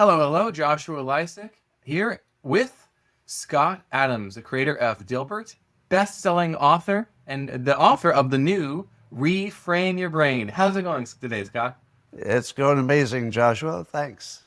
Hello, Joshua Lisec here with Scott Adams, the creator of Dilbert, best-selling author, and the author of the new Reframe Your Brain. How's it going today, Scott? It's going amazing, Joshua. Thanks.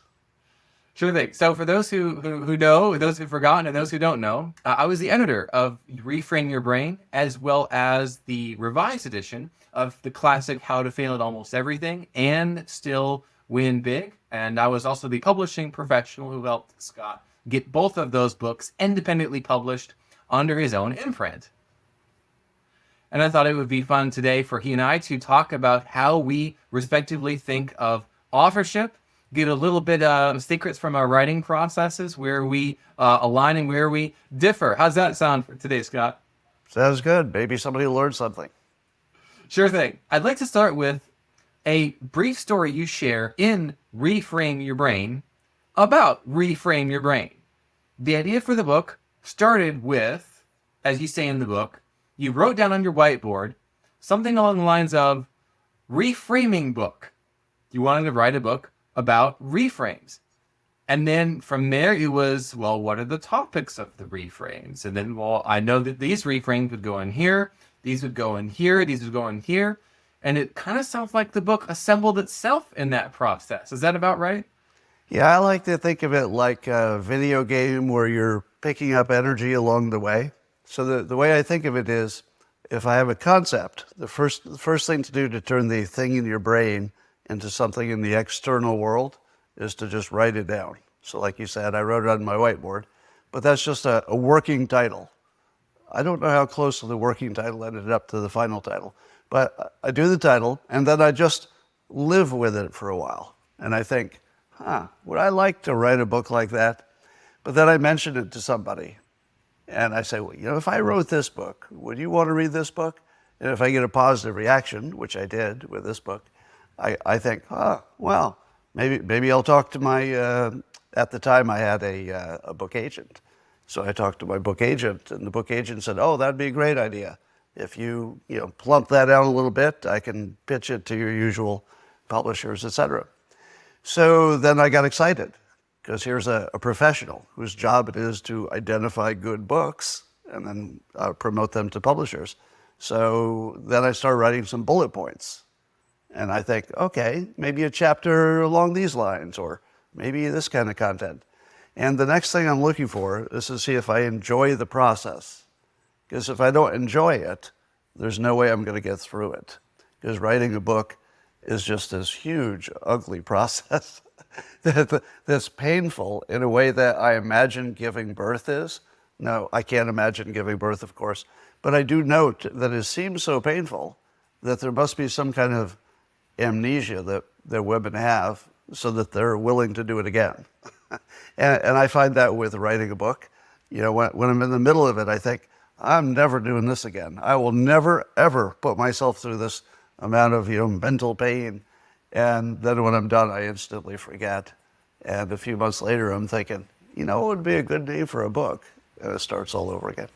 Sure thing. So for those who know, those who've forgotten, and those who don't know, I was the editor of Reframe Your Brain, as well as the revised edition of the classic How to Fail at Almost Everything and Still Win Big. And I was also the publishing professional who helped Scott get both of those books independently published under his own imprint. And I thought it would be fun today for he and I to talk about how we respectively think of authorship, get a little bit of secrets from our writing processes, where we align and where we differ. How's that sound for today, Scott? Sounds good. Maybe somebody will learn something. Sure thing. I'd like to start with a brief story you share in Reframe Your Brain about Reframe Your Brain. The idea for the book started with, as you say in the book, you wrote down on your whiteboard something along the lines of reframing book. You wanted to write a book about reframes. And then from there it was, well, what are the topics of the reframes? And then, well, I know that these reframes would go in here, these would go in here, these would go in here. And it kind of sounds like the book assembled itself in that process. Is that about right? Yeah, I like to think of it like a video game where you're picking up energy along the way. So the way I think of it is, if I have a concept, the first thing to do to turn the thing in your brain into something in the external world is to just write it down. So like you said, I wrote it on my whiteboard, but that's just a working title. I don't know how close to the working title ended up to the final title, but I do the title and then I just live with it for a while. And I think, would I like to write a book like that? But then I mention it to somebody. And I say, well, if I wrote this book, would you want to read this book? And if I get a positive reaction, which I did with this book, I think, well, maybe I'll talk to my, at the time I had a book agent. So I talked to my book agent, and the book agent said, oh, that'd be a great idea. If you, plump that out a little bit, I can pitch it to your usual publishers, etc. So then I got excited, because here's a professional whose job it is to identify good books and then promote them to publishers. So then I started writing some bullet points. And I think, okay, maybe a chapter along these lines, or maybe this kind of content. And the next thing I'm looking for is to see if I enjoy the process. Because if I don't enjoy it, there's no way I'm going to get through it. Because writing a book is just this huge, ugly process that's painful in a way that I imagine giving birth is. No, I can't imagine giving birth, of course. But I do note that it seems so painful that there must be some kind of amnesia that women have so that they're willing to do it again. and I find that with writing a book. When I'm in the middle of it, I think, I'm never doing this again. I will never, ever put myself through this amount of mental pain. And then when I'm done, I instantly forget. And a few months later, I'm thinking, what would be a good name for a book? And it starts all over again.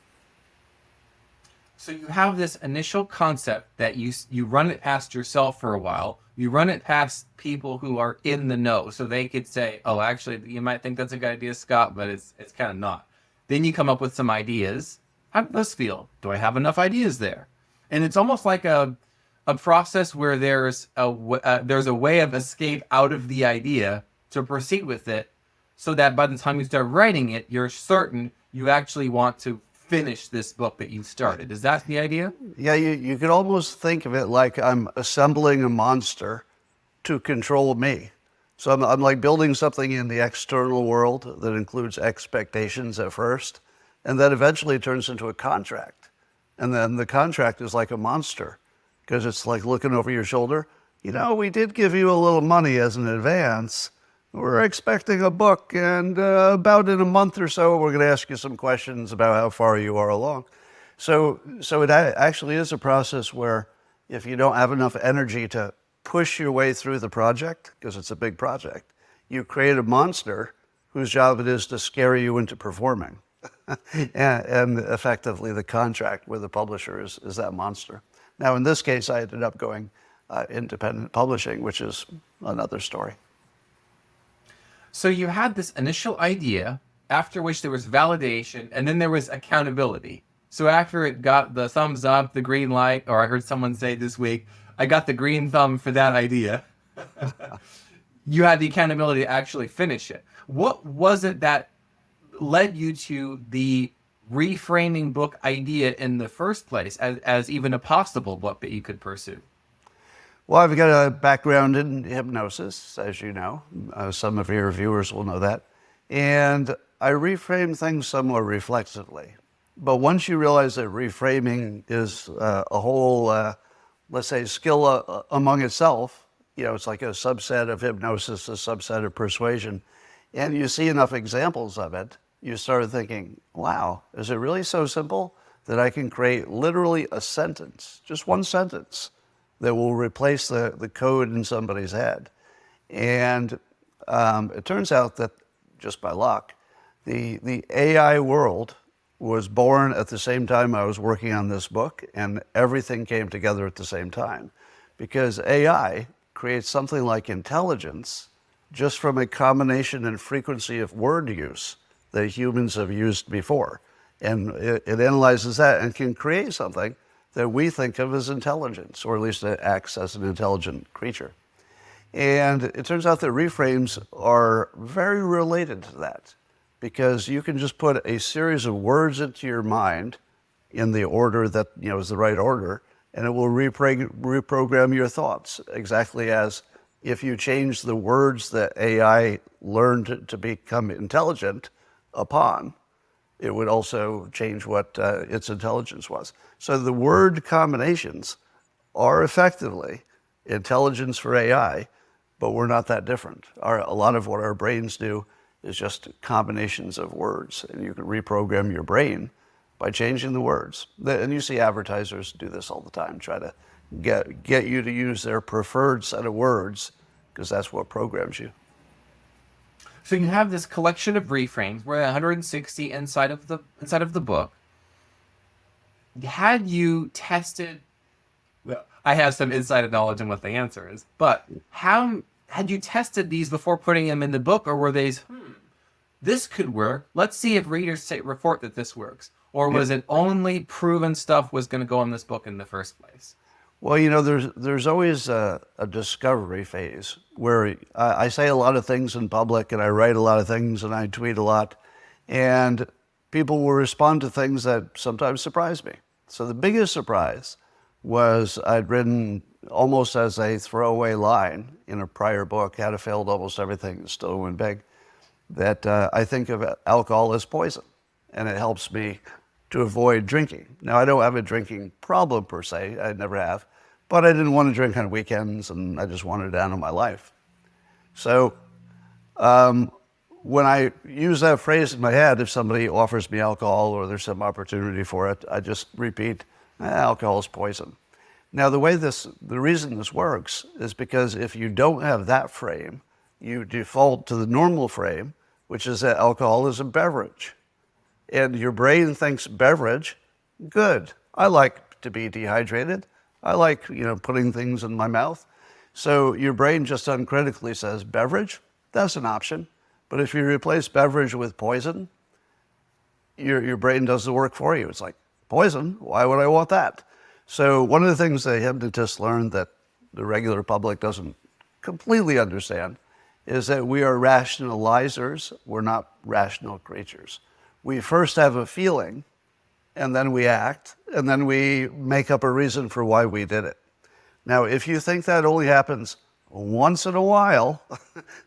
So you have this initial concept that you run it past yourself for a while. You run it past people who are in the know, so they could say, "Oh, actually, you might think that's a good idea, Scott, but it's kind of not." Then you come up with some ideas. How does this feel? Do I have enough ideas there? And it's almost like a process where there's a way of escape out of the idea to proceed with it, so that by the time you start writing it, you're certain you actually want to finish this book that you started. Is that the idea? Yeah, you could almost think of it like I'm assembling a monster to control me. So I'm like building something in the external world that includes expectations at first, and then eventually turns into a contract. And then the contract is like a monster, because it's like looking over your shoulder. We did give you a little money as an advance. We're expecting a book, and about in a month or so, we're going to ask you some questions about how far you are along. So it actually is a process where if you don't have enough energy to push your way through the project, because it's a big project, you create a monster whose job it is to scare you into performing. and effectively, the contract with the publisher is that monster. Now, in this case, I ended up going independent publishing, which is another story. So you had this initial idea, after which there was validation, and then there was accountability. So after it got the thumbs up, the green light, or I heard someone say this week, I got the green thumb for that idea. You had the accountability to actually finish it. What was it that led you to the reframing book idea in the first place as even a possible book that you could pursue? Well, I've got a background in hypnosis, as you know. Some of your viewers will know that. And I reframe things somewhat reflexively. But once you realize that reframing is a whole, let's say, skill among itself, it's like a subset of hypnosis, a subset of persuasion, and you see enough examples of it, you start thinking, wow, is it really so simple that I can create literally a sentence, just one sentence, that will replace the code in somebody's head? And it turns out that, just by luck, the AI world was born at the same time I was working on this book, and everything came together at the same time. Because AI creates something like intelligence just from a combination and frequency of word use that humans have used before. And it analyzes that and can create something that we think of as intelligence, or at least it acts as an intelligent creature. And it turns out that reframes are very related to that, because you can just put a series of words into your mind in the order that is the right order, and it will reprogram your thoughts, exactly as if you change the words that AI learned to become intelligent upon, it would also change what its intelligence was. So the word combinations are effectively intelligence for AI, but we're not that different. A lot of what our brains do is just combinations of words, and you can reprogram your brain by changing the words. And you see advertisers do this all the time, try to get you to use their preferred set of words, because that's what programs you. So you have this collection of reframes. We're at 160 inside of the book. Had you tested? Well, I have some insider knowledge on what the answer is, but how had you tested these before putting them in the book, or were these, this could work. Let's see if readers report that this works, or was it only proven stuff was going to go in this book in the first place? Well, there's always a discovery phase where I say a lot of things in public, and I write a lot of things, and I tweet a lot, and people will respond to things that sometimes surprise me. So the biggest surprise was I'd written almost as a throwaway line in a prior book, How to Fail at Almost Everything and Still Win Big, that I think of alcohol as poison, and it helps me to avoid drinking. Now, I don't have a drinking problem per se, I never have, but I didn't want to drink on weekends, and I just wanted it out of my life. So when I use that phrase in my head, if somebody offers me alcohol or there's some opportunity for it, I just repeat, alcohol is poison. Now, the reason this works is because if you don't have that frame, you default to the normal frame, which is that alcohol is a beverage. And your brain thinks beverage, good. I like to be dehydrated. I like, putting things in my mouth. So your brain just uncritically says beverage, that's an option. But if you replace beverage with poison, your brain does the work for you. It's like, poison? Why would I want that? So one of the things the hypnotists learned that the regular public doesn't completely understand is that we are rationalizers, we're not rational creatures. We first have a feeling, and then we act, and then we make up a reason for why we did it. Now, if you think that only happens once in a while,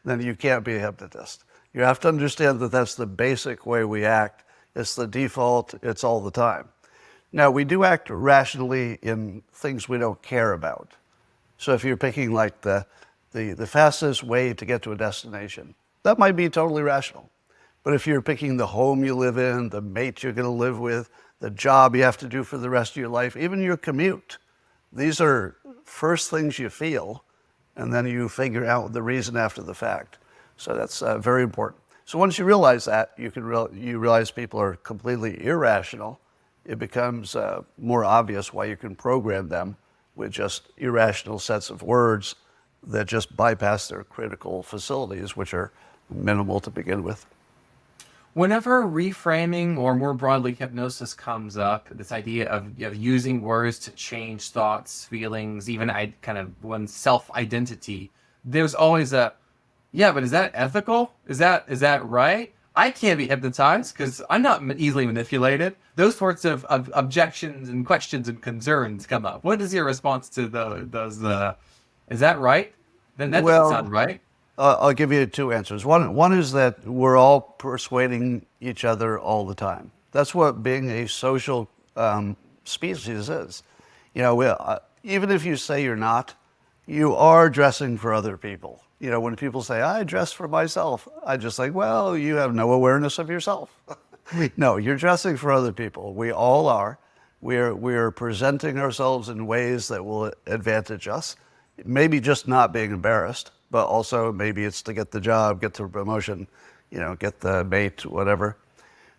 then you can't be a hypnotist. You have to understand that that's the basic way we act. It's the default, it's all the time. Now, we do act rationally in things we don't care about. So if you're picking like the fastest way to get to a destination, that might be totally rational. But if you're picking the home you live in, the mate you're going to live with, the job you have to do for the rest of your life, even your commute, these are first things you feel, and then you figure out the reason after the fact. So that's very important. So once you realize that, you realize people are completely irrational. It becomes more obvious why you can program them with just irrational sets of words that just bypass their critical facilities, which are minimal to begin with. Whenever reframing or more broadly hypnosis comes up, this idea of using words to change thoughts, feelings, even kind of one's self-identity, there's always a, yeah, but is that ethical? Is that right? I can't be hypnotized because I'm not easily manipulated. Those sorts of objections and questions and concerns come up. What is your response to those? Is that right? Then that doesn't Well, sound right. I'll give you two answers. One is that we're all persuading each other all the time. That's what being a social species is. Even if you say you're not, you are dressing for other people. When people say, I dress for myself, I just like, well, you have no awareness of yourself. No, you're dressing for other people. We all are. We're presenting ourselves in ways that will advantage us. Maybe just not being embarrassed, but also maybe it's to get the job, get the promotion, get the mate, whatever.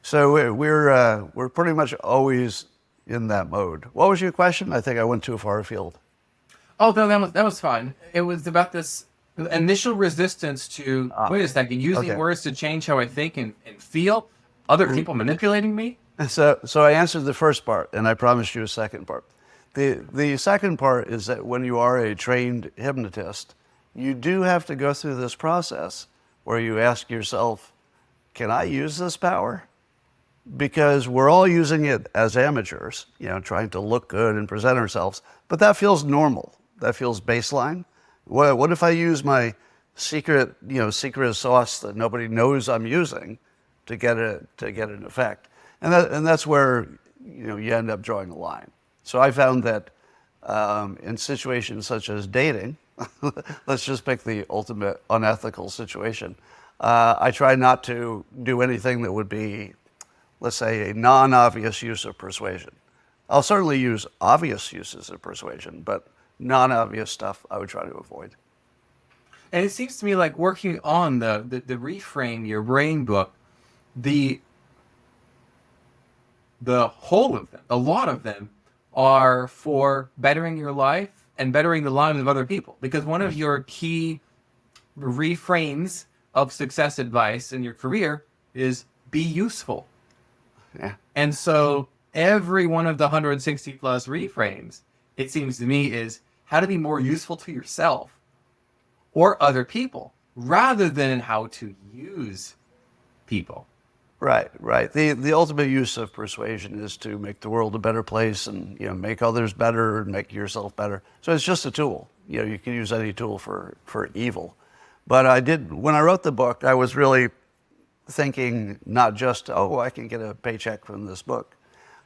So we're pretty much always in that mode. What was your question? I think I went too far afield. Oh, no, that was fine. It was about this initial resistance to, wait a second, using Okay. words to change how I think and feel, other people manipulating me. So I answered the first part, and I promised you a second part. The second part is that when you are a trained hypnotist, you do have to go through this process where you ask yourself, can I use this power? Because we're all using it as amateurs, trying to look good and present ourselves, but that feels normal. That feels baseline. What if I use my secret sauce that nobody knows I'm using to get an effect? And that's where you end up drawing a line. So I found that in situations such as dating, let's just pick the ultimate unethical situation. I try not to do anything that would be, let's say, a non-obvious use of persuasion. I'll certainly use obvious uses of persuasion, but non-obvious stuff I would try to avoid. And it seems to me like working on the Reframe Your Brain book, the whole of them, a lot of them, are for bettering your life and bettering the lives of other people. Because one of your key reframes of success advice in your career is be useful. Yeah. And so every one of the 160 plus reframes, it seems to me, is how to be more useful to yourself or other people rather than how to use people. Right. The ultimate use of persuasion is to make the world a better place and make others better and make yourself better. So it's just a tool. You can use any tool for evil. But when I wrote the book, I was really thinking not just, oh, I can get a paycheck from this book.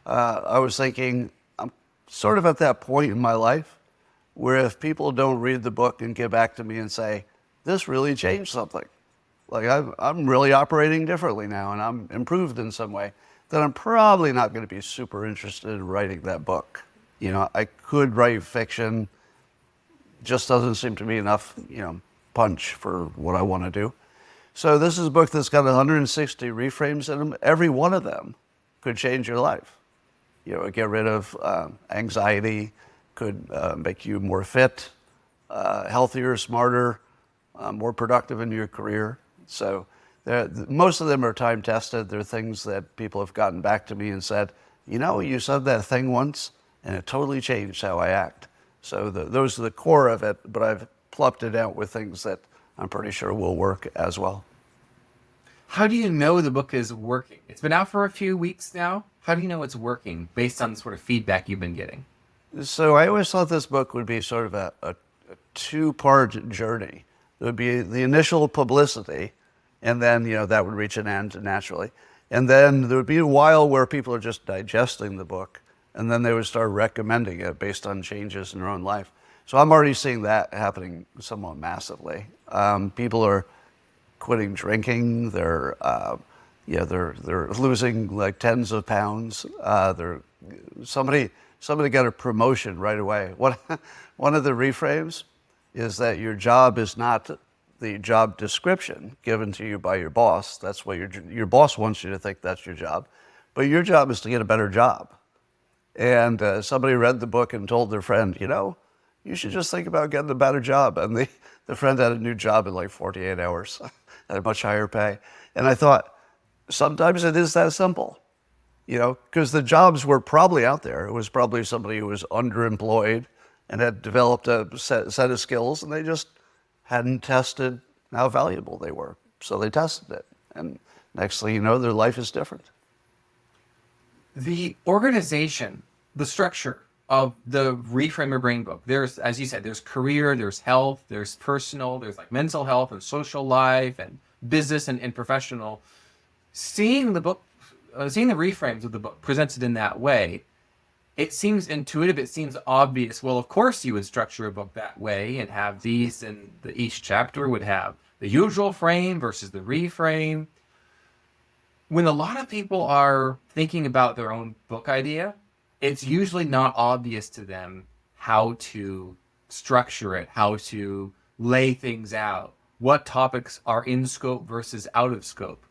I was thinking, I'm sort of at that point in my life where if people don't read the book and get back to me and say, this really changed something, like I'm really operating differently now and I'm improved in some way, then I'm probably not going to be super interested in writing that book. I could write fiction, just doesn't seem to be enough, punch for what I want to do. So this is a book that's got 160 reframes in them. Every one of them could change your life. Get rid of anxiety, could make you more fit, healthier, smarter, more productive in your career. So most of them are time tested. They're things that people have gotten back to me and said, you said that thing once and it totally changed how I act. So those are the core of it, but I've plucked it out with things that I'm pretty sure will work as well. How do you know the book is working? It's been out for a few weeks now. How do you know it's working based on the sort of feedback you've been getting? So I always thought this book would be sort of a two-part journey. There would be the initial publicity, and then that would reach an end naturally. And then there would be a while where people are just digesting the book, and then they would start recommending it based on changes in their own life. So I'm already seeing that happening somewhat massively. People are quitting drinking. They're losing like tens of pounds. Somebody got a promotion right away. One of the reframes is that your job is not the job description given to you by your boss. That's what your boss wants you to think that's your job. But your job is to get a better job. And somebody read the book and told their friend, you should just think about getting a better job. And the friend had a new job in like 48 hours. at a much higher pay. And I thought, sometimes it is that simple, because the jobs were probably out there. It was probably somebody who was underemployed and had developed a set of skills, and they just hadn't tested how valuable they were. So they tested it. And next thing you know, their life is different. The organization, the structure of the Reframe Your Brain book, there's, as you said, there's career, there's health, there's personal, there's like mental health and social life and business and professional. Seeing the book, seeing the reframes of the book presented in that way, it seems intuitive. It seems obvious. Well, of course you would structure a book that way and have these, and each chapter would have the usual frame versus the reframe. When a lot of people are thinking about their own book idea, it's usually not obvious to them how to structure it, how to lay things out, what topics are in scope versus out of scope.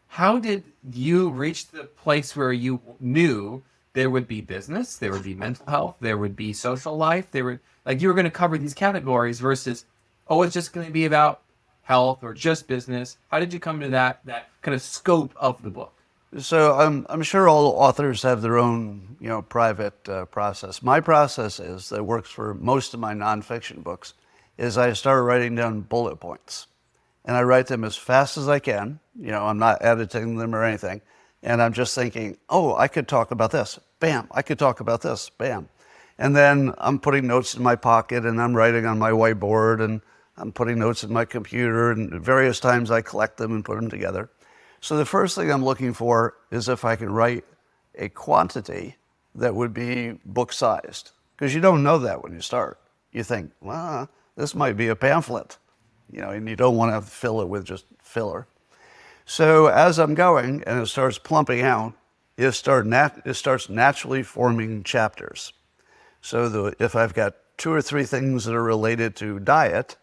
How did you reach the place where you knew there would be business, there would be mental health, there would be social life, you were going to cover these categories versus, oh, it's just going to be about health or just business? How did you come to that kind of scope of the book? So I'm sure all authors have their own, private process. My process that works for most of my nonfiction books, is I start writing down bullet points. And I write them as fast as I can. I'm not editing them or anything. And I'm just thinking, oh, I could talk about this. Bam. I could talk about this. Bam. And then I'm putting notes in my pocket, and I'm writing on my whiteboard, and I'm putting notes in my computer, and various times I collect them and put them together. So the first thing I'm looking for is if I can write a quantity that would be book-sized. Because you don't know that when you start. You think, well, this might be a pamphlet, and you don't want to fill it with just filler. So as I'm going and it starts plumping out, it starts naturally forming chapters. So if I've got 2 or 3 things that are related to diet,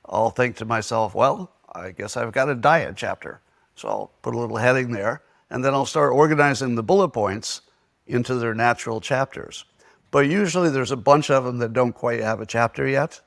I'll think to myself, well, I guess I've got a diet chapter. So I'll put a little heading there, and then I'll start organizing the bullet points into their natural chapters. But usually there's a bunch of them that don't quite have a chapter yet.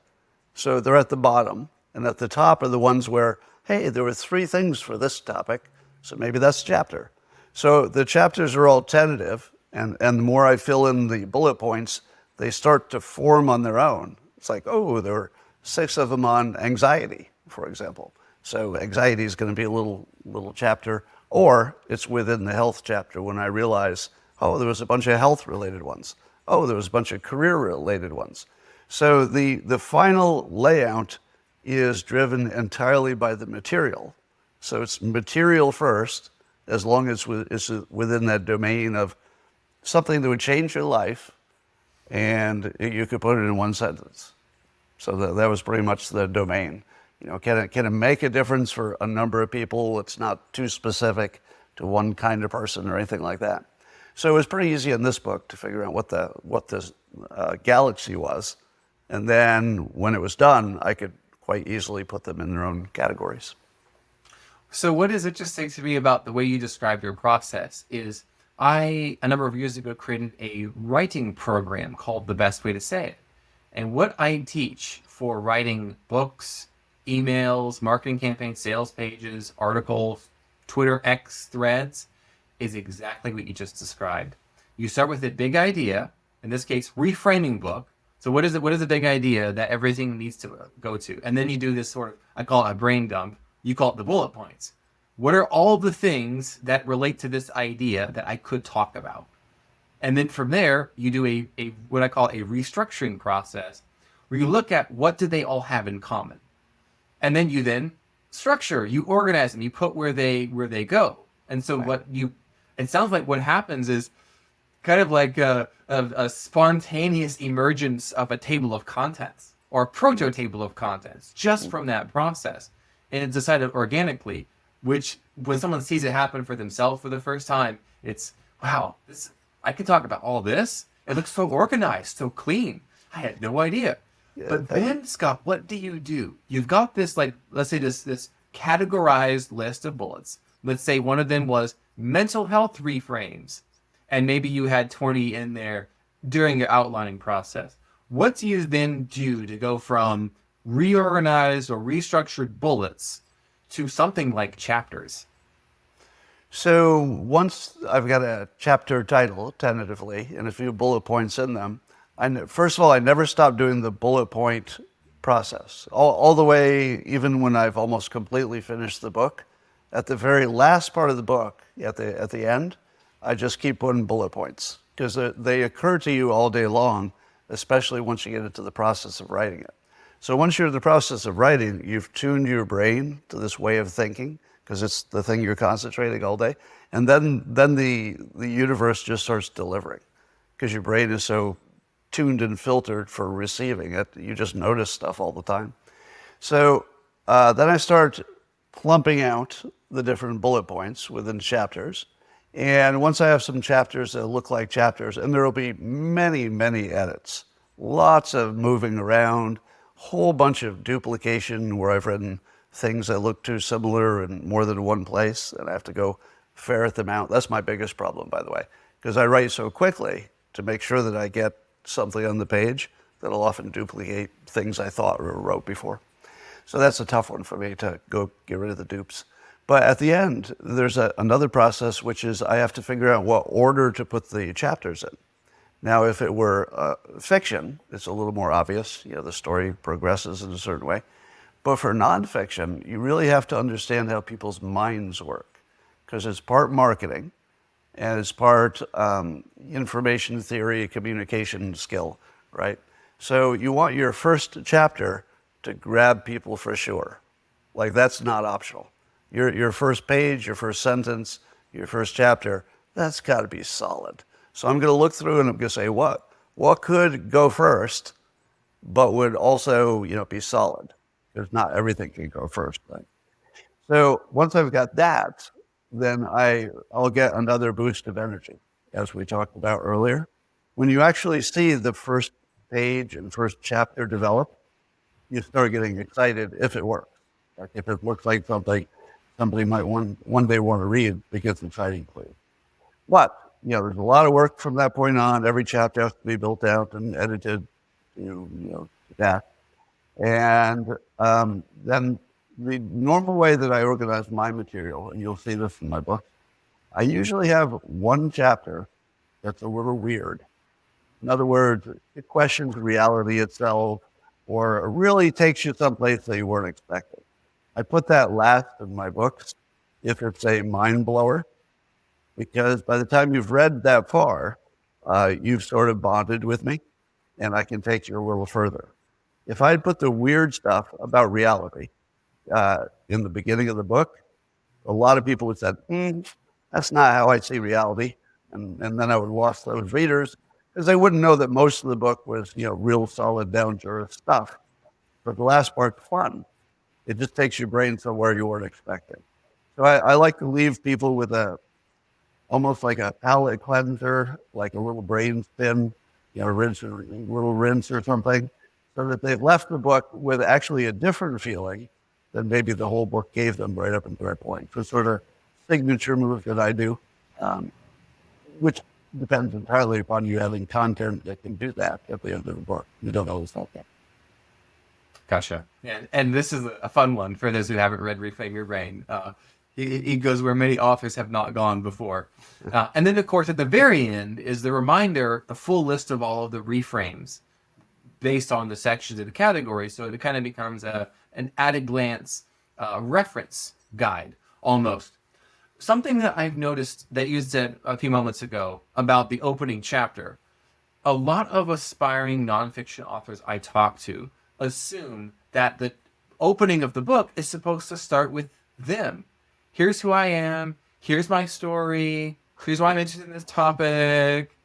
So they're at the bottom, and at the top are the ones where, hey, there were 3 things for this topic, so maybe that's a chapter. So the chapters are all tentative, and the more I fill in the bullet points, they start to form on their own. It's like, oh, there were 6 of them on anxiety, for example. So anxiety is going to be a little chapter, or it's within the health chapter when I realize, oh, there was a bunch of health-related ones. Oh, there was a bunch of career-related ones. So the final layout is driven entirely by the material. So it's material first, as long as it's within that domain of something that would change your life, and you could put it in one sentence. So that was pretty much the domain. Can it make a difference for a number of people? It's not too specific to one kind of person or anything like that. So it was pretty easy in this book to figure out what this galaxy was. And then when it was done, I could quite easily put them in their own categories. So what is interesting to me about the way you describe your process is I, a number of years ago, created a writing program called The Best Way to Say It. And what I teach for writing books, emails, marketing campaigns, sales pages, articles, Twitter, X, threads, is exactly what you just described. You start with a big idea, in this case, reframing book. So what is it? What is the big idea that everything needs to go to? And then you do this sort of, I call it a brain dump. You call it the bullet points. What are all the things that relate to this idea that I could talk about? And then from there, you do a what I call a restructuring process, where you look at what do they all have in common. And then you structure, you organize them, you put where they go. And so it sounds like what happens is kind of like a spontaneous emergence of a table of contents or a proto table of contents just from that process. And it's decided organically, which when someone sees it happen for themselves for the first time, it's, wow, I can talk about all this. It looks so organized, so clean. I had no idea. Yeah, but then, Scott, what do? You've got this, let's say this categorized list of bullets. Let's say one of them was mental health reframes, and maybe you had 20 in there during your outlining process. What do you then do to go from reorganized or restructured bullets to something like chapters? So once I've got a chapter title tentatively and a few bullet points in them, first of all, I never stop doing the bullet point process all the way, even when I've almost completely finished the book. At the very last part of the book, at the end, I just keep putting bullet points because they occur to you all day long, especially once you get into the process of writing it. So once you're in the process of writing, you've tuned your brain to this way of thinking because it's the thing you're concentrating all day. And then the universe just starts delivering because your brain is so tuned and filtered for receiving it. You just notice stuff all the time. So then I start plumping out the different bullet points within chapters. And once I have some chapters that look like chapters, and there will be many, many edits, lots of moving around, whole bunch of duplication where I've written things that look too similar in more than one place, and I have to go ferret them out. That's my biggest problem, by the way, because I write so quickly to make sure that I get something on the page that'll often duplicate things I thought or wrote before. So that's a tough one for me to go get rid of the dupes. But at the end, there's another process, which is I have to figure out what order to put the chapters in. Now, if it were fiction, it's a little more obvious. You know, the story progresses in a certain way. But for nonfiction, you really have to understand how people's minds work, because it's part marketing and it's part information theory, communication skill, right? So you want your first chapter to grab people for sure. Like, that's not optional. Your first page, your first sentence, your first chapter, that's got to be solid. So I'm going to look through and I'm going to say, what could go first, but would also, be solid? Because not everything can go first, right? So once I've got that, then I'll get another boost of energy, as we talked about earlier. When you actually see the first page and first chapter develop, you start getting excited if it works. Like if it looks like something somebody might one day want to read because it's exciting for you. But, there's a lot of work from that point on. Every chapter has to be built out and edited to that. And then the normal way that I organize my material, and you'll see this in my book, I usually have one chapter that's a little weird. In other words, it questions reality itself or really takes you someplace that you weren't expecting. I put that last in my books if it's a mind blower, because by the time you've read that far, you've sort of bonded with me and I can take you a little further. If I'd put the weird stuff about reality in the beginning of the book, a lot of people would say, that's not how I see reality. And then I would lost those readers because they wouldn't know that most of the book was, real solid, down-to-earth stuff. But the last part's fun. It just takes your brain somewhere you weren't expecting. So I like to leave people with almost like a palate cleanser, like a little brain spin, rinse or something, so that they've left the book with actually a different feeling than maybe the whole book gave them right up until that point. So sort of signature move that I do, which depends entirely upon you having content that can do that at the end of the book. You don't always have that. Gotcha. Yeah, and this is a fun one for those who haven't read Reframe Your Brain. It goes where many authors have not gone before. And then, of course, at the very end is the reminder, the full list of all of the reframes based on the sections of the category. So it kind of becomes an at-a-glance reference guide, almost. Something that I've noticed that you said a few moments ago about the opening chapter, a lot of aspiring nonfiction authors I talk to assume that the opening of the book is supposed to start with them. Here's who I am. Here's my story. Here's why I'm interested in this topic.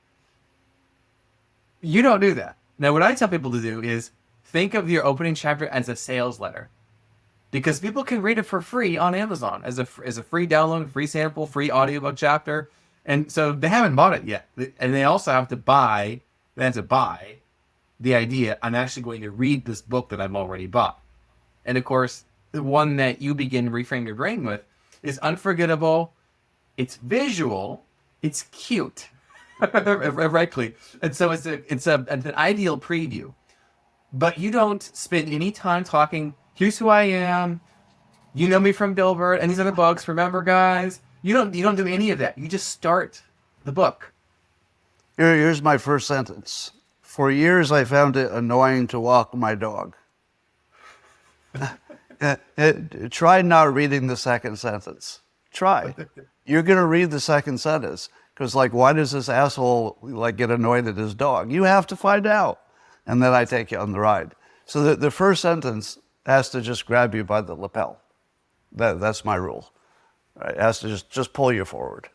You don't do that. Now, what I tell people to do is think of your opening chapter as a sales letter, because people can read it for free on Amazon as a free download, free sample, free audiobook chapter. And so they haven't bought it yet. And they also have to buy the idea, I'm actually going to read this book that I've already bought. And of course, the one that you begin Reframe Your Brain with is unforgettable, it's visual, it's cute, rightly. And so it's an ideal preview. But you don't spend any time talking, here's who I am, You know me from Dilbert and these other books. Remember, guys, you don't do any of that. You just start the book. Here's my first sentence. For years, I found it annoying to walk my dog. Try not reading the second sentence. Try. You're going to read the second sentence because, like, why does this asshole like get annoyed at his dog? You have to find out, and then I take you on the ride. So the first sentence has to just grab you by the lapel. That's my rule. Right? It has to just pull you forward.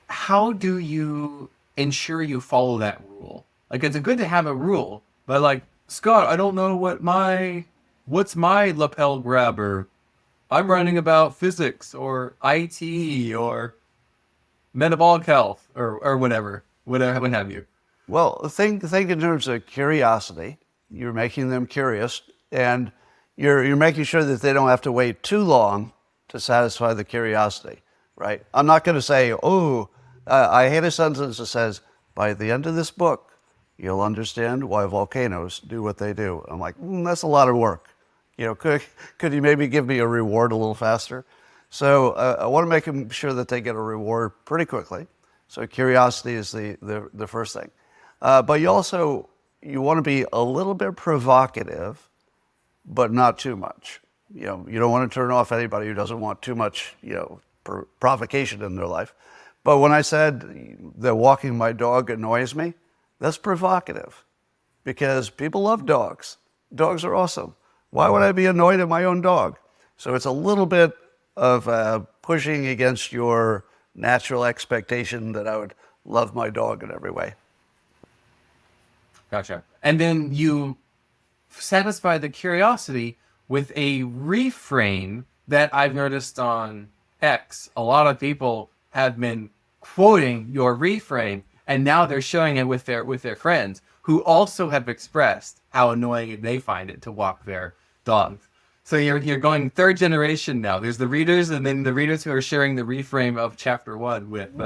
How do you ensure you follow that rule? Like, it's good to have a rule, but like, Scott, I don't know what's my lapel grabber. I'm writing about physics or IT or metabolic health or whatever, what have you. Well, think in terms of curiosity. You're making them curious, and you're making sure that they don't have to wait too long to satisfy the curiosity, right? I'm not going to say, oh, I hate a sentence that says, by the end of this book, you'll understand why volcanoes do what they do. I'm like, that's a lot of work. You know, could you maybe give me a reward a little faster? So I want to make them sure that they get a reward pretty quickly. So curiosity is the first thing. But you want to be a little bit provocative, but not too much. You know, you don't want to turn off anybody who doesn't want too much, provocation in their life. But when I said that walking my dog annoys me, that's provocative because people love dogs. Dogs are awesome. Why would I be annoyed at my own dog? So it's a little bit of pushing against your natural expectation that I would love my dog in every way. Gotcha. And then you satisfy the curiosity with a reframe that I've noticed on X. A lot of people have been quoting your reframe, and now they're showing it with their friends who also have expressed how annoying they find it to walk their dogs. So you're going third generation now. There's the readers, and then the readers who are sharing the reframe of chapter one with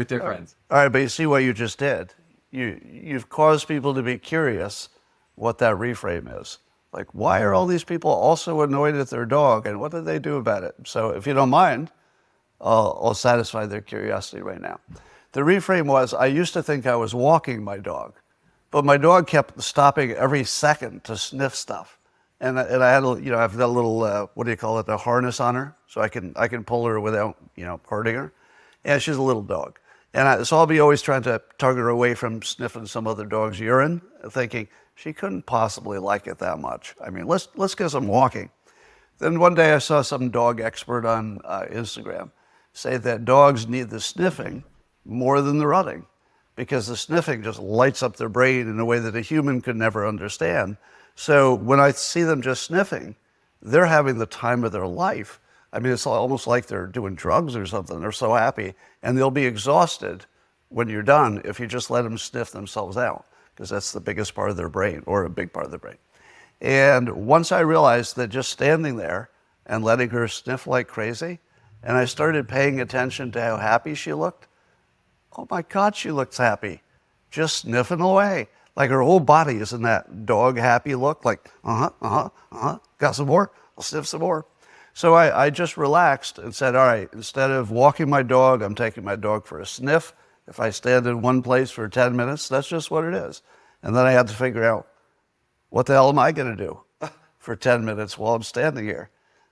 their friends. All right, but you see what you just did. You've caused people to be curious what that reframe is. Like, why are all these people also annoyed at their dog, and what did they do about it? So if you don't mind, I'll satisfy their curiosity right now. The reframe was, I used to think I was walking my dog, but my dog kept stopping every second to sniff stuff. And I had, I've got a little, what do you call it, a harness on her, so I can pull her without, hurting her. And she's a little dog. So I'll be always trying to tug her away from sniffing some other dog's urine, thinking she couldn't possibly like it that much. I mean, let's get some walking. Then one day I saw some dog expert on Instagram say that dogs need the sniffing more than the running because the sniffing just lights up their brain in a way that a human could never understand. So when I see them just sniffing, they're having the time of their life. I mean, it's almost like they're doing drugs or something. They're so happy. And they'll be exhausted when you're done if you just let them sniff themselves out, because that's the biggest part of their brain, or a big part of their brain. And once I realized that just standing there and letting her sniff like crazy, and I started paying attention to how happy she looked, oh my God, she looks happy, just sniffing away. Like her whole body is in that dog happy look, like, got some more? I'll sniff some more. So I just relaxed and said, all right, instead of walking my dog, I'm taking my dog for a sniff. If I stand in one place for 10 minutes, that's just what it is. And then I had to figure out, what the hell am I going to do for 10 minutes while I'm standing here?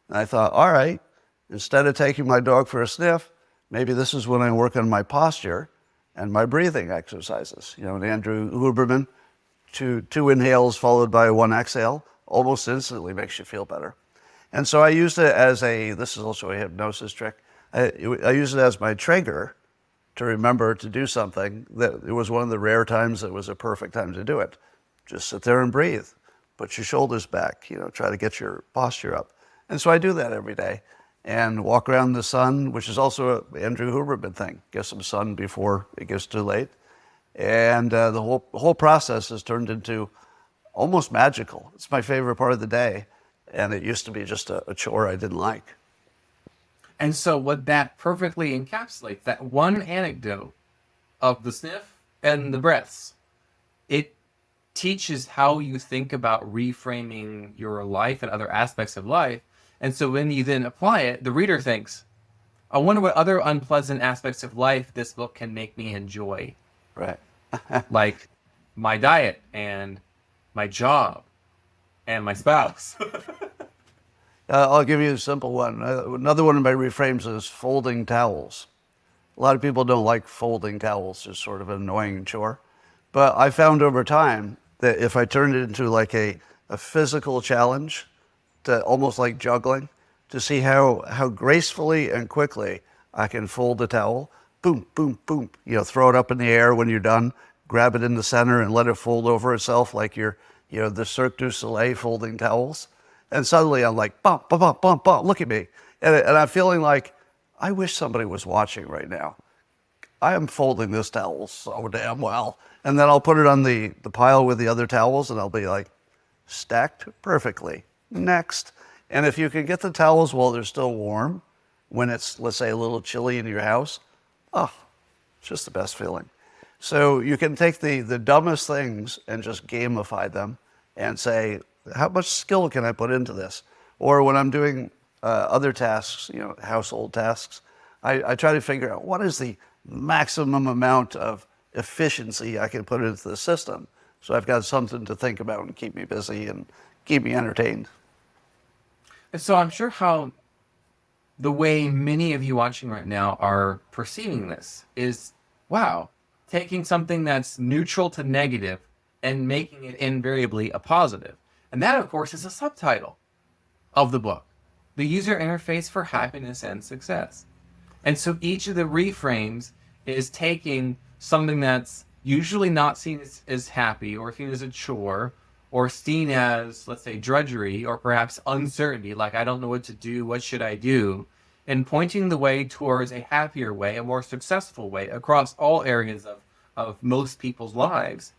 And I thought, all right, instead of taking my dog for a sniff, maybe this is when I work on my posture and my breathing exercises. And Andrew Huberman, two inhales followed by one exhale, almost instantly makes you feel better. And so I used it as this is also a hypnosis trick. I used it as my trigger to remember to do something that it was one of the rare times it was a perfect time to do it. Just sit there and breathe. Put your shoulders back, try to get your posture up. And so I do that every day and walk around in the sun, which is also an Andrew Huberman thing. Get some sun before it gets too late. And the whole process has turned into almost magical. It's my favorite part of the day. And it used to be just a chore I didn't like. And so what that perfectly encapsulates, that one anecdote of the sniff and the breaths, it teaches how you think about reframing your life and other aspects of life. And so when you then apply it, the reader thinks, I wonder what other unpleasant aspects of life this book can make me enjoy, Right. like my diet and my job and my spouse. I'll give you a simple one. Another one of my reframes is folding towels. A lot of people don't like folding towels, it's sort of an annoying chore. But I found over time that if I turned it into like a physical challenge, to almost like juggling, to see how gracefully and quickly I can fold the towel, boom, boom, boom, throw it up in the air when you're done, grab it in the center and let it fold over itself like you're, the Cirque du Soleil folding towels. And suddenly I'm like, bump, bump, bump, bump, bump, look at me. And I'm feeling like, I wish somebody was watching right now. I am folding this towel so damn well. And then I'll put it on the pile with the other towels and I'll be like, stacked perfectly. Next. And if you can get the towels while they're still warm, when it's, let's say, a little chilly in your house, oh, it's just the best feeling. So you can take the dumbest things and just gamify them and say, how much skill can I put into this? Or when I'm doing other tasks, household tasks, I try to figure out what is the maximum amount of efficiency I can put into the system. So I've got something to think about and keep me busy and keep me entertained. And so I'm sure how the way many of you watching right now are perceiving this is, wow, taking something that's neutral to negative and making it invariably a positive. And that, of course, is a subtitle of the book, The User Interface for Happiness and Success. And so each of the reframes is taking something that's usually not seen as happy or seen as a chore or seen as, let's say, drudgery or perhaps uncertainty, like I don't know what to do, what should I do, and pointing the way towards a happier way, a more successful way across all areas of most people's lives.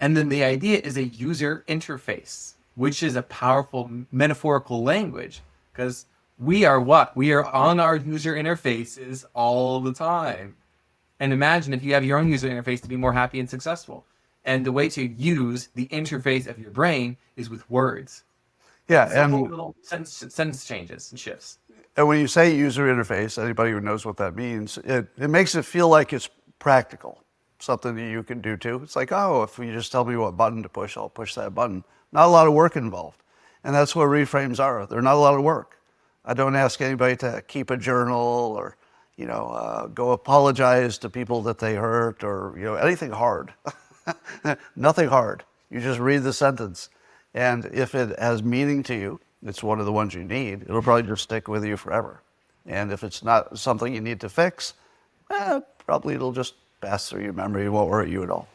And then the idea is a user interface, which is a powerful metaphorical language because we are what? We are on our user interfaces all the time. And imagine if you have your own user interface to be more happy and successful. And the way to use the interface of your brain is with words. Yeah, Simple and little sentence changes and shifts. And when you say user interface, anybody who knows what that means, it makes it feel like it's practical, something that you can do too. It's like, oh, if you just tell me what button to push, I'll push that button. Not a lot of work involved. And that's what reframes are. They're not a lot of work. I don't ask anybody to keep a journal or, go apologize to people that they hurt or, anything hard. Nothing hard. You just read the sentence. And if it has meaning to you, it's one of the ones you need, it'll probably just stick with you forever. And if it's not something you need to fix, probably it'll just pass through your memory. It won't hurt you at all.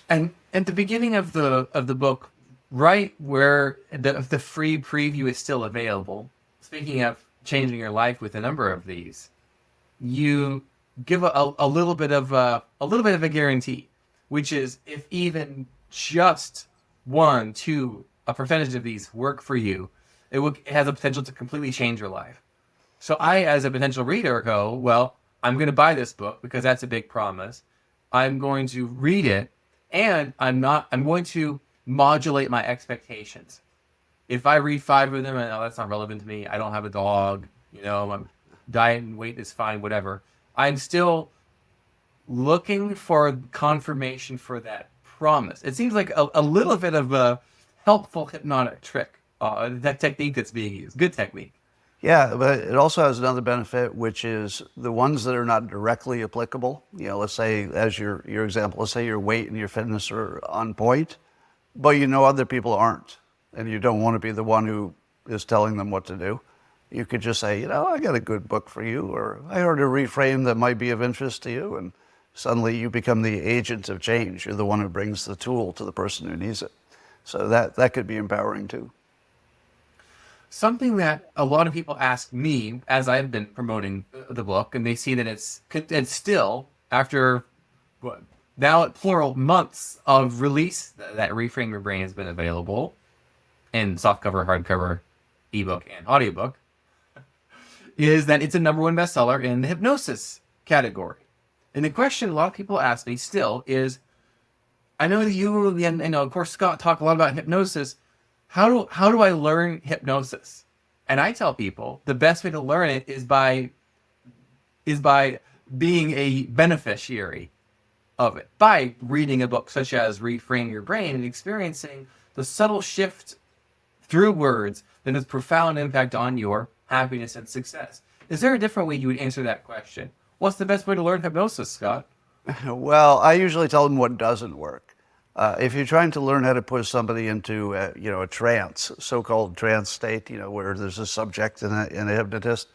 And at the beginning of the book, right where the free preview is still available, speaking of changing your life with a number of these, you give a little bit of a guarantee, which is if even just a percentage of these work for you, it has a potential to completely change your life. So I, as a potential reader, go, well, I'm going to buy this book because that's a big promise. I'm going to read it, and I'm going to modulate my expectations. If I read 5 of them and that's not relevant to me, I don't have a dog, my diet and weight is fine, whatever. I'm still looking for confirmation for that promise. It seems like a little bit of a helpful hypnotic trick, that technique that's being used. Good technique. Yeah, but it also has another benefit, which is the ones that are not directly applicable. Let's say, as your example, let's say your weight and your fitness are on point, but other people aren't, and you don't want to be the one who is telling them what to do. You could just say, I got a good book for you, or I heard a reframe that might be of interest to you, and suddenly you become the agent of change. You're the one who brings the tool to the person who needs it. So that could be empowering too. Something that a lot of people ask me as I've been promoting the book, and they see that it's still, after what, now plural months of release, that Reframe Your Brain has been available in softcover, hardcover, ebook, and audiobook, is that it's a #1 bestseller in the hypnosis category. And the question a lot of people ask me still is, I know that you and of course Scott talk a lot about hypnosis. How do I learn hypnosis? And I tell people the best way to learn it is by being a beneficiary of it, by reading a book such as Reframe Your Brain and experiencing the subtle shift through words that has profound impact on your happiness and success. Is there a different way you would answer that question? What's the best way to learn hypnosis, Scott? Well, I usually tell them what doesn't work. If you're trying to learn how to put somebody into a trance, so-called trance state, where there's a subject and a hypnotist,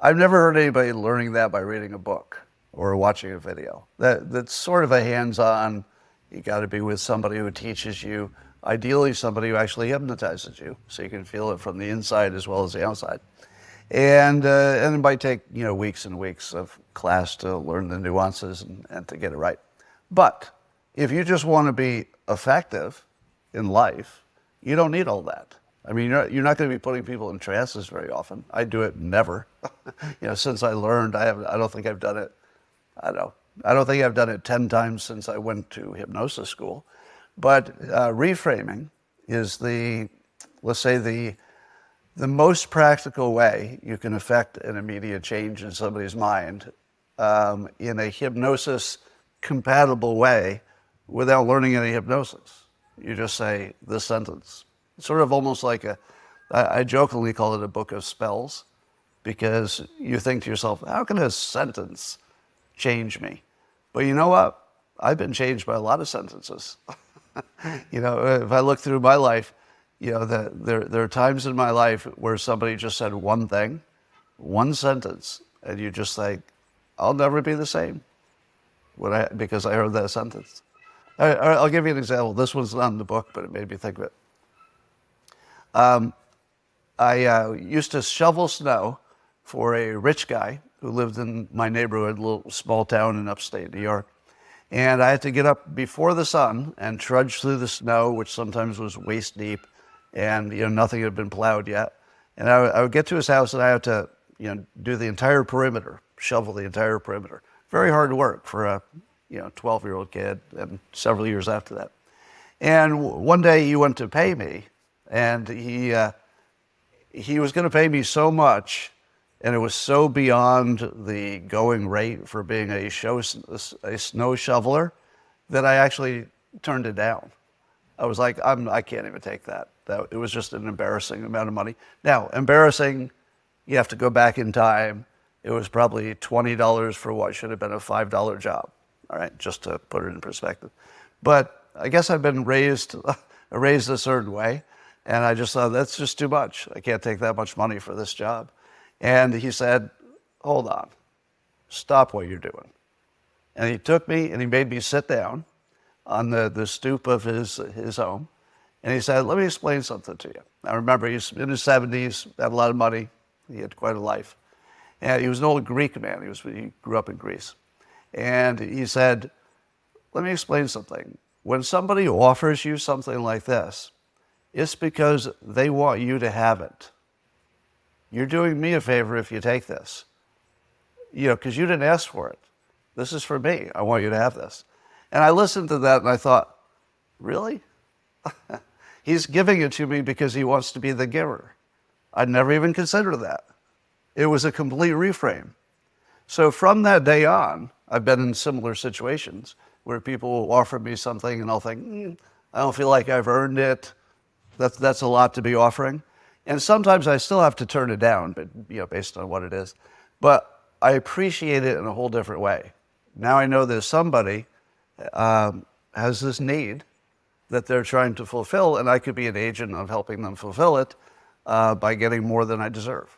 I've never heard anybody learning that by reading a book or watching a video. That's sort of a hands-on. You got to be with somebody who teaches you, ideally somebody who actually hypnotizes you, so you can feel it from the inside as well as the outside. And it might take weeks and weeks of class to learn the nuances and to get it right. But if you just want to be effective in life, you don't need all that. I mean, you're not going to be putting people in trances very often. I do it never. Since I learned, I don't think I've done it. I don't think I've done it 10 times since I went to hypnosis school. But reframing is let's say the most practical way you can affect an immediate change in somebody's mind in a hypnosis compatible way without learning any hypnosis. You just say this sentence. It's sort of almost like I jokingly call it a book of spells, because you think to yourself, how can a sentence change me? But you know what? I've been changed by a lot of sentences. If I look through my life, there are times in my life where somebody just said one thing, one sentence, and you just think, I'll never be the same because I heard that sentence. I'll give you an example. This one's not in the book, but it made me think of it. I used to shovel snow for a rich guy who lived in my neighborhood, a little small town in upstate New York. And I had to get up before the sun and trudge through the snow, which sometimes was waist deep, and nothing had been plowed yet. And I would get to his house, and I had to do the entire perimeter, shovel the entire perimeter. Very hard work for a 12-year-old kid, and several years after that. And one day he went to pay me, and he was going to pay me so much, and it was so beyond the going rate for being a snow shoveler that I actually turned it down. I was like, I can't even take that. It was just an embarrassing amount of money. Now, embarrassing, you have to go back in time. It was probably $20 for what should have been a $5 job. All right, just to put it in perspective. But I guess I've been raised a certain way, and I just thought, that's just too much. I can't take that much money for this job. And he said, hold on, stop what you're doing. And he took me and he made me sit down on the stoop of his home. And he said, let me explain something to you. I remember he's in his 70s, had a lot of money. He had quite a life. And he was an old Greek man. He grew up in Greece. And he said, let me explain something. When somebody offers you something like this, it's because they want you to have it. You're doing me a favor if you take this, because you didn't ask for it. This is for me. I want you to have this. And I listened to that and I thought, really? He's giving it to me because he wants to be the giver. I'd never even considered that. It was a complete reframe. So from that day on, I've been in similar situations where people will offer me something and I'll think, I don't feel like I've earned it. That's a lot to be offering. And sometimes I still have to turn it down, but based on what it is. But I appreciate it in a whole different way. Now I know that somebody has this need that they're trying to fulfill, and I could be an agent of helping them fulfill it by getting more than I deserve.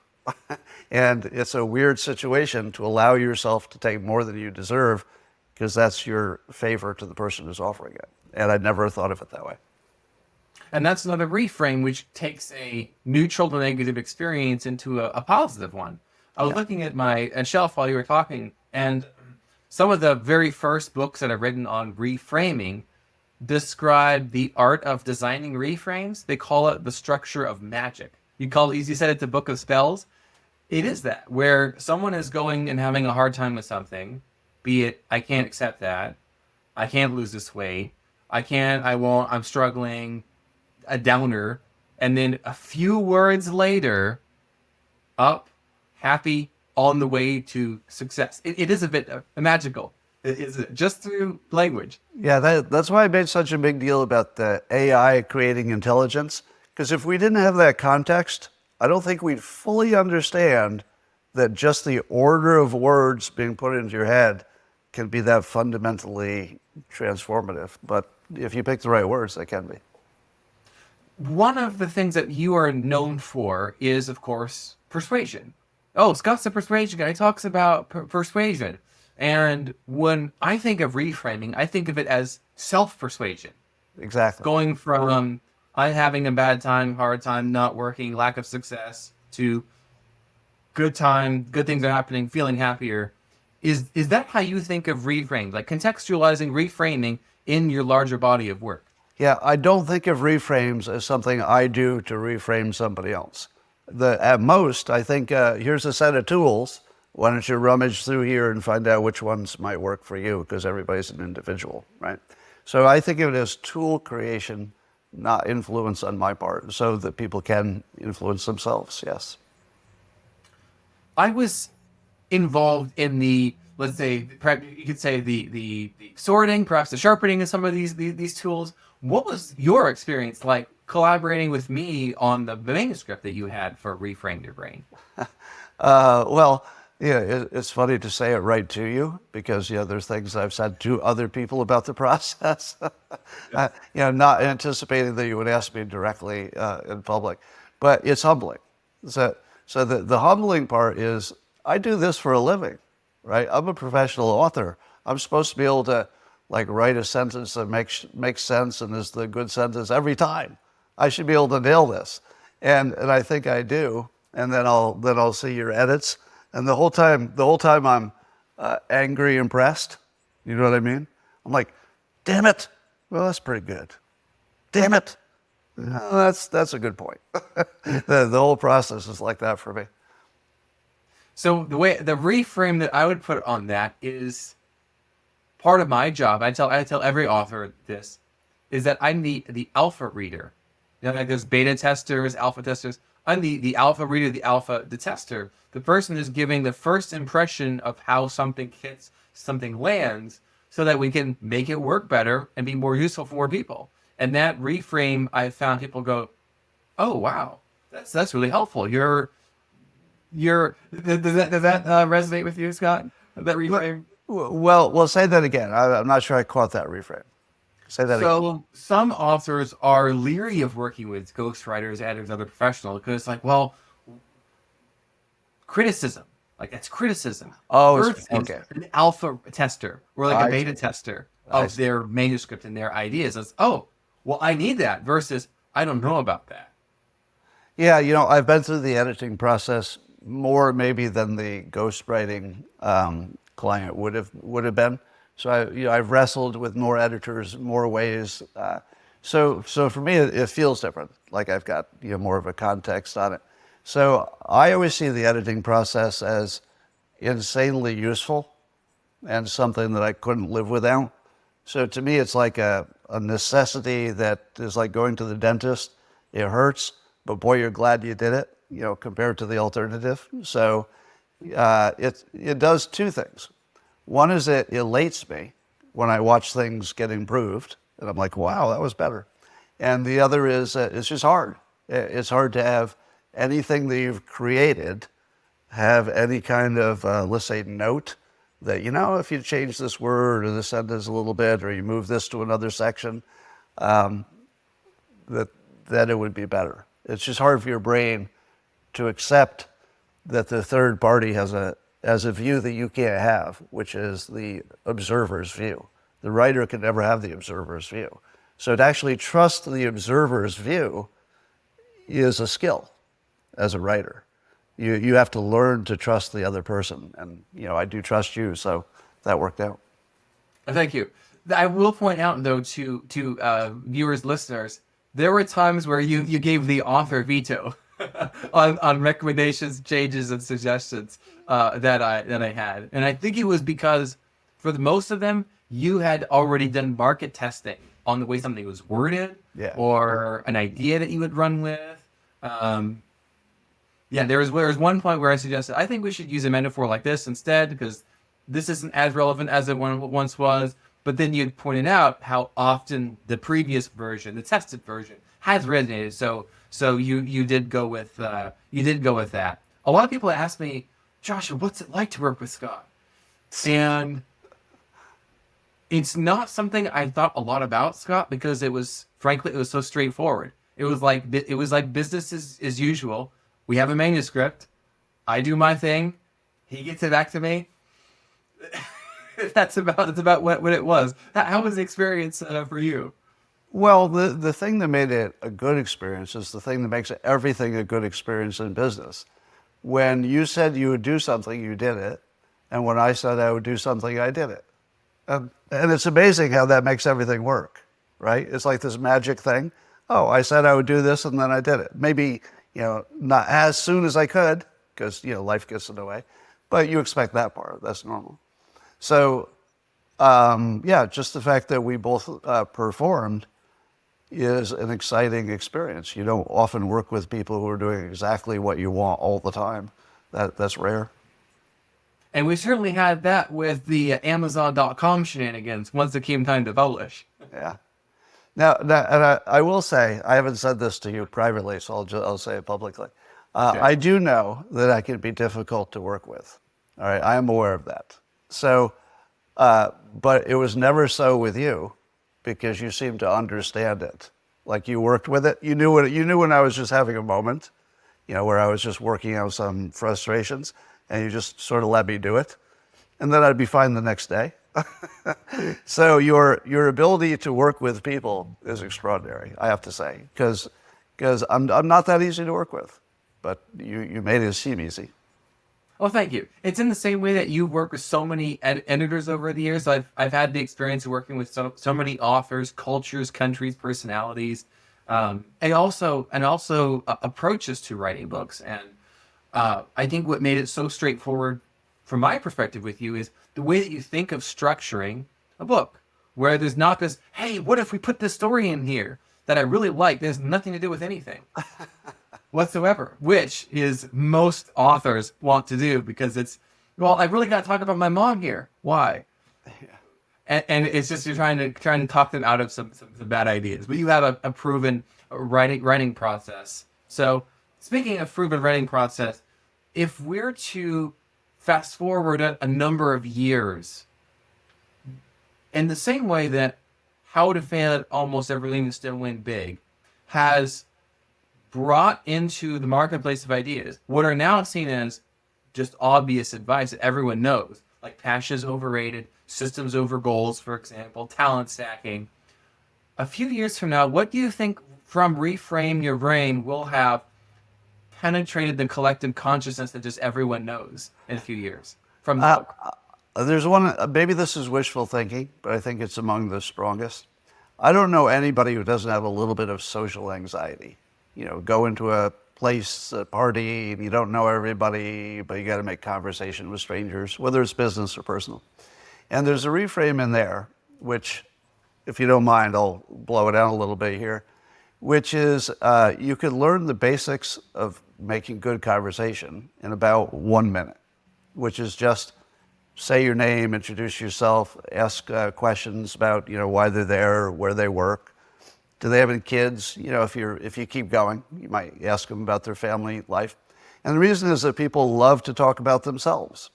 And it's a weird situation to allow yourself to take more than you deserve, because that's your favor to the person who's offering it. And I'd never thought of it that way. And that's another reframe, which takes a neutral to negative experience into a positive one. I was looking at my shelf while you were talking, and some of the very first books that I've written on reframing describe the art of designing reframes. They call it the structure of magic. You said it's a book of spells. It is that, where someone is going and having a hard time with something, be it, I can't accept that, I can't lose this weight, I can't, I won't, I'm struggling, a downer. And then a few words later, up, happy, on the way to success. It is a bit magical. It is just through language. Yeah, that's why I made such a big deal about the AI creating intelligence. Because if we didn't have that context, I don't think we'd fully understand that just the order of words being put into your head can be that fundamentally transformative. But if you pick the right words, they can be. One of the things that you are known for is, of course, persuasion. Oh, Scott's a persuasion guy. He talks about persuasion. And when I think of reframing, I think of it as self-persuasion. Exactly. Going from I'm having a bad time, hard time, not working, lack of success, to good time, good things are happening, feeling happier. Is that how you think of reframing? Like contextualizing reframing in your larger body of work? Yeah, I don't think of reframes as something I do to reframe somebody else. At most, I think here's a set of tools. Why don't you rummage through here and find out which ones might work for you? Because everybody's an individual, right? So I think of it as tool creation, not influence on my part, so that people can influence themselves. Yes. I was involved in the, let's say, perhaps you could say the sorting, perhaps the sharpening of some of these tools. What was your experience like collaborating with me on the manuscript that you had for Reframe Your Brain? Well, yeah, it's funny to say it right to you because, there's things I've said to other people about the process, not anticipating that you would ask me directly in public, but it's humbling. So the humbling part is I do this for a living, right? I'm a professional author. I'm supposed to be able to write a sentence that makes sense and is the good sentence every time. I should be able to nail this, and I think I do. And then I'll see your edits, and the whole time I'm angry, impressed. You know what I mean? I'm like, damn it! Well, that's pretty good. Damn it! Well, that's a good point. The whole process is like that for me. So the reframe that I would put on that is part of my job. I tell every author this, is that I'm the alpha reader. Like there's beta testers, alpha testers. I'm the alpha reader, the tester. The person is giving the first impression of how something hits, something lands, so that we can make it work better and be more useful for more people. And that reframe, I found people go, oh wow, that's really helpful. Does that resonate with you, Scott? That reframe? Well, say that again. I'm not sure I caught that reframe. Say that again. So some authors are leery of working with ghostwriters, editors, other professionals because it's like, well, criticism, like that's criticism. Oh, Versus okay. an alpha tester or like a I beta see. tester I of see. their manuscript and their ideas. It's, oh, well, I need that versus I don't know about that. Yeah, I've been through the editing process more maybe than the ghostwriting client would have been. So I've wrestled with more editors, more ways. So for me, it feels different. Like I've got more of a context on it. So I always see the editing process as insanely useful and something that I couldn't live without. So to me, it's like a necessity that is like going to the dentist. It hurts, but boy, you're glad you did it, compared to the alternative. So it does two things. One is it elates me when I watch things get improved, and I'm like, wow, that was better. And the other is it's just hard. It's hard to have anything that you've created have any kind of, let's say, note that, if you change this word or this sentence a little bit, or you move this to another section, that it would be better. It's just hard for your brain to accept that the third party has a view that you can't have, which is the observer's view. The writer can never have the observer's view. So to actually trust the observer's view is a skill as a writer. You have to learn to trust the other person. And, I do trust you, so that worked out. Thank you. I will point out, though, to viewers, listeners, there were times where you gave the author veto on recommendations, changes, and suggestions that I had, and I think it was because for most of them you had already done market testing on the way something was worded, Yeah. or an idea that you would run with. Yeah, there was one point where I suggested, I think we should use a metaphor like this instead, because this isn't as relevant as it once was. But then you pointed out how often the previous version, the tested version, has resonated. So you did go with that. A lot of people ask me, Joshua, what's it like to work with Scott? And it's not something I thought a lot about, Scott, because it was so straightforward. It was like business as usual. We have a manuscript. I do my thing. He gets it back to me. That's about what it was. How was the experience for you? Well, the thing that made it a good experience is the thing that makes everything a good experience in business. When you said you would do something, you did it. And when I said I would do something, I did it. And it's amazing how that makes everything work, right? It's like this magic thing. Oh, I said I would do this, and then I did it. Maybe, not as soon as I could, because, life gets in the way. But you expect that part. That's normal. So, just the fact that we both performed is an exciting experience. You don't often work with people who are doing exactly what you want all the time. That's rare. And we certainly had that with the Amazon.com shenanigans once it came time to publish. Yeah. Now, and I will say, I haven't said this to you privately, so I'll say it publicly. Okay. I do know that I can be difficult to work with. All right, I am aware of that. So, but it was never so with you, because you seemed to understand it. Like, you worked with it. You knew when I was just having a moment, where I was just working out some frustrations, and you just sort of let me do it, and then I'd be fine the next day. So your ability to work with people is extraordinary, I have to say, because I'm not that easy to work with, but you made it seem easy. Well, thank you. It's in the same way that you work with so many editors over the years. I've had the experience of working with so many authors, cultures, countries, personalities, and also approaches to writing books. And I think what made it so straightforward from my perspective with you is the way that you think of structuring a book, where there's not this, hey, what if we put this story in here that I really like? There's nothing to do with anything whatsoever, which is most authors want to do, because it's, well, I really got to talk about my mom here. Why? And it's just you're trying to talk them out of some bad ideas. But you have a proven writing process. So speaking of proven writing process, if we're to fast forward a number of years, in the same way that How to Fail at Almost Everything and Still Win Big has brought into the marketplace of ideas what are now seen as just obvious advice that everyone knows, like passion is overrated, systems over goals, for example, talent stacking. A few years from now, what do you think from Reframe Your Brain will have penetrated the collective consciousness that just everyone knows in a few years from the book? There's one, maybe this is wishful thinking, but I think it's among the strongest. I don't know anybody who doesn't have a little bit of social anxiety. Go into a place, a party, and you don't know everybody, but you got to make conversation with strangers, whether it's business or personal. And there's a reframe in there, which, if you don't mind, I'll blow it out a little bit here, which is you could learn the basics of making good conversation in about 1 minute, which is just say your name, introduce yourself, ask questions about why they're there, where they work. Do they have any kids? If you keep going, you might ask them about their family life. And the reason is that people love to talk about themselves.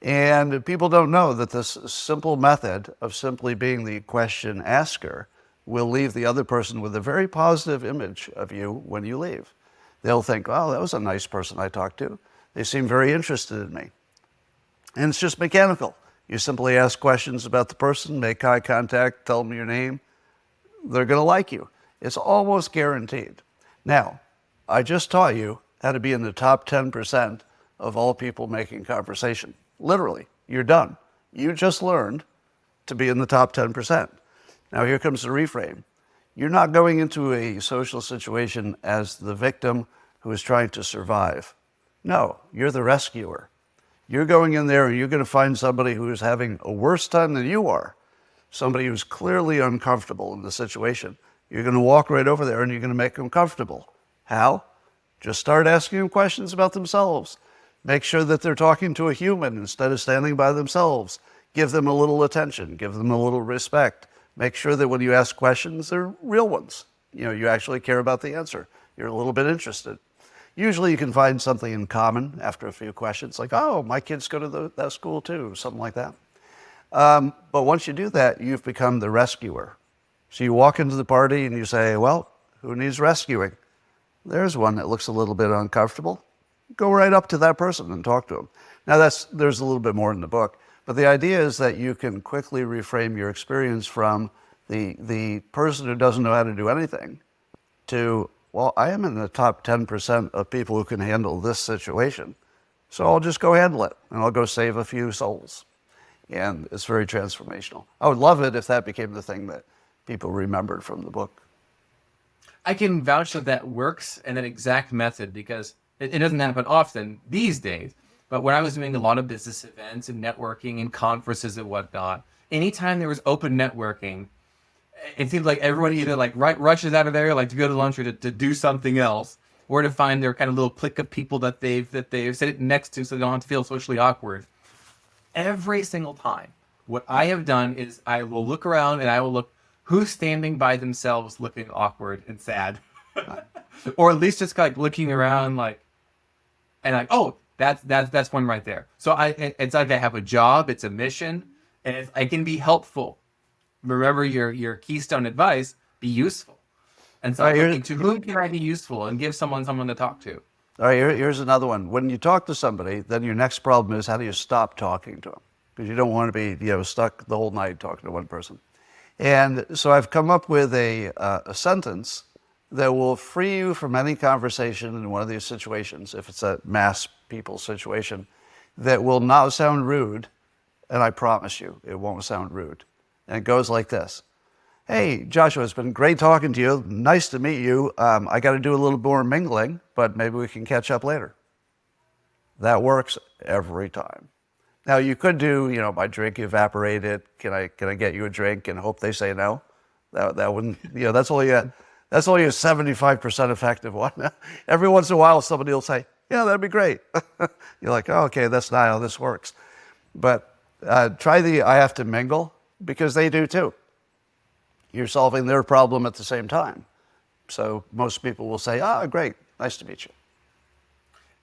And people don't know that this simple method of simply being the question asker will leave the other person with a very positive image of you when you leave. They'll think, oh, that was a nice person I talked to. They seem very interested in me. And it's just mechanical. You simply ask questions about the person, make eye contact, tell them your name. They're going to like you. It's almost guaranteed. Now, I just taught you how to be in the top 10% of all people making conversation. Literally, you're done. You just learned to be in the top 10%. Now here comes the reframe. You're not going into a social situation as the victim who is trying to survive. No, you're the rescuer. You're going in there and you're going to find somebody who is having a worse time than you are. somebody who's clearly uncomfortable in the situation, you're going to walk right over there and you're going to make them comfortable. How? Just start asking them questions about themselves. Make sure that they're talking to a human instead of standing by themselves. Give them a little attention. Give them a little respect. Make sure that when you ask questions, they're real ones. You actually care about the answer. You're a little bit interested. Usually you can find something in common after a few questions, like, oh, my kids go to that school too, something like that. But once you do that, you've become the rescuer. So you walk into the party and you say, well, who needs rescuing? There's one that looks a little bit uncomfortable. Go right up to that person and talk to them. Now there's a little bit more in the book, but the idea is that you can quickly reframe your experience from the person who doesn't know how to do anything to, well, I am in the top 10% of people who can handle this situation. So I'll just go handle it and I'll go save a few souls. And it's very transformational. I would love it if that became the thing that people remembered from the book. I can vouch that works in that exact method because it doesn't happen often these days. But when I was doing a lot of business events and networking and conferences and whatnot, anytime there was open networking, it seems like everyone either rushes out of there to go to lunch or to do something else, or to find their kind of little clique of people that they've sit next to so they don't have to feel socially awkward. Every single time, what I have done is I will look around and I will look who's standing by themselves looking awkward and sad. Or at least just looking around oh, that's one right there. So it's like I have a job, it's a mission, and I can be helpful. Remember your keystone advice, be useful. And so I'm looking to who can I be useful and give someone to talk to. All right, here's another one. When you talk to somebody, then your next problem is how do you stop talking to them? Because you don't want to be stuck the whole night talking to one person. And so I've come up with a sentence that will free you from any conversation in one of these situations, if it's a mass people situation, that will not sound rude, and I promise you, it won't sound rude. And it goes like this. Hey, Joshua, it's been great talking to you. Nice to meet you. I got to do a little more mingling, but maybe we can catch up later. That works every time. Now, you could do, my drink evaporated. Can I get you a drink and hope they say no? That wouldn't, that's only a 75% effective one. Every once in a while, somebody will say, yeah, that'd be great. You're like, oh, okay, that's not how this works. But try the I have to mingle, because they do too. You're solving their problem at the same time. So most people will say, great, nice to meet you.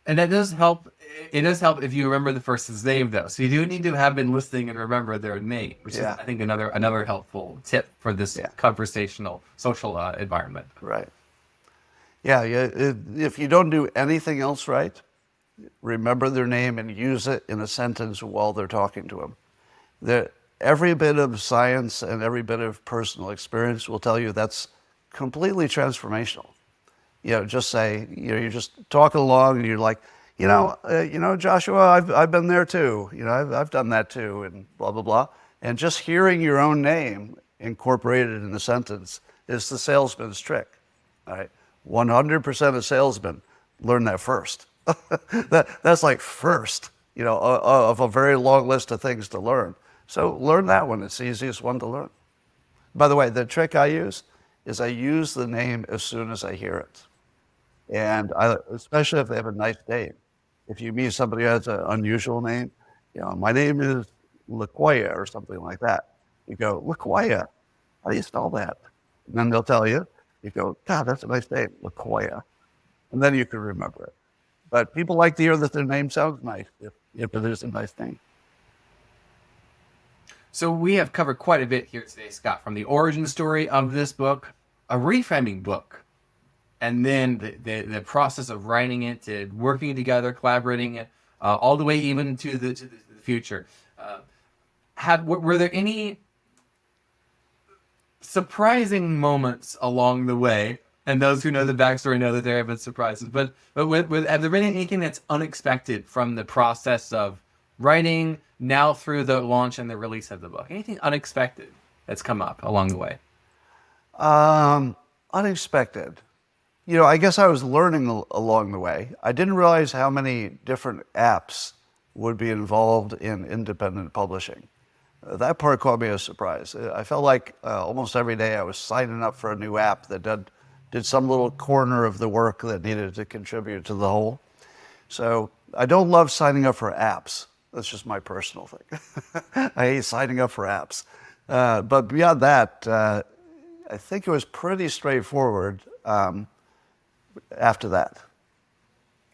And that does help. It does help if you remember the person's name, though. So you do need to have been listening and remember their name, which is, I think, another helpful tip for this conversational, social environment. Right. Yeah. If you don't do anything else right, remember their name and use it in a sentence while they're talking to them. Every bit of science and every bit of personal experience will tell you that's completely transformational. Just say, you're just talking along and you're like, Joshua, I've been there too. I've done that too, and blah, blah, blah. And just hearing your own name incorporated in a sentence is the salesman's trick. All right. 100% of salesmen learn that first. That's like first, of a very long list of things to learn. So learn that one. It's the easiest one to learn. By the way, the trick I use is I use the name as soon as I hear it. And especially if they have a nice name. If you meet somebody who has an unusual name, my name is LaQuaya or something like that. You go, LaQuaya, how do you spell that? And then they'll tell you. You go, God, that's a nice name, LaQuaya. And then you can remember it. But people like to hear that their name sounds nice if it is a nice name. So we have covered quite a bit here today, Scott, from the origin story of this book, a reframing book, and then the process of writing it, to working together, collaborating it, all the way even to the future. Were there any surprising moments along the way? And those who know the backstory know that there have been surprises. But have there been anything that's unexpected from the process of writing now through the launch and the release of the book? Anything unexpected that's come up along the way? Unexpected. I guess I was learning along the way. I didn't realize how many different apps would be involved in independent publishing. That part caught me as a surprise. I felt like almost every day I was signing up for a new app that did some little corner of the work that needed to contribute to the whole. So I don't love signing up for apps. That's just my personal thing. I hate signing up for apps. But beyond that, I think it was pretty straightforward after that.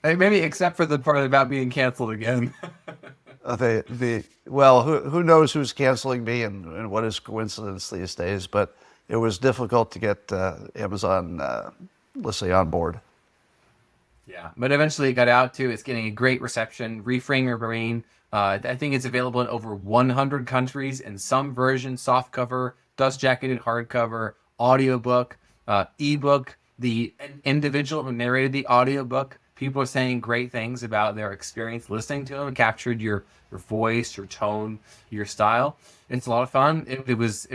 Hey, maybe except for the part about being canceled again. Well, who knows who's canceling me and what is coincidence these days, but it was difficult to get Amazon, let's say, on board. Yeah, but eventually it got out to. It's getting a great reception. Reframe Your Brain. I think it's available in over 100 countries in some versions, softcover, dust jacketed hardcover, audiobook, ebook. The individual who narrated the audiobook, people are saying great things about their experience listening to them. It captured your voice, your tone, your style. It's a lot of fun. It was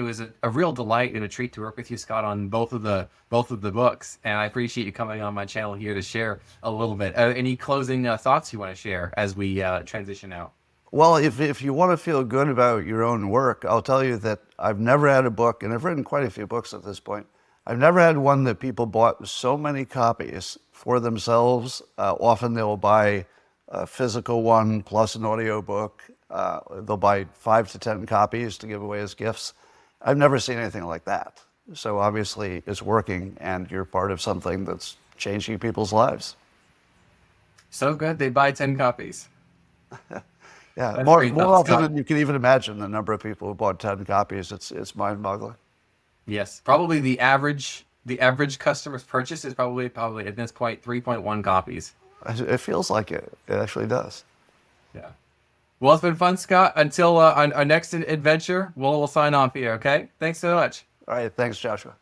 a real delight and a treat to work with you, Scott, on both of the books. And I appreciate you coming on my channel here to share a little bit. Any closing thoughts you want to share as we transition out? Well, if you want to feel good about your own work, I'll tell you that I've never had a book, and I've written quite a few books at this point. I've never had one that people bought so many copies for themselves. Often they'll buy a physical one plus an audio book. They'll buy 5 to 10 copies to give away as gifts. I've never seen anything like that. So obviously it's working, and you're part of something that's changing people's lives. So good, they buy 10 copies. Yeah, That's more great, often Scott. than you can even imagine the number of people who bought 10 copies. It's mind-boggling. Yes, probably the average customer's purchase is probably at this point 3.1 copies. It feels like it. It actually does. Yeah. Well, it's been fun, Scott. Until our next adventure, we'll sign off here. Okay. Thanks so much. All right, thanks, Joshua.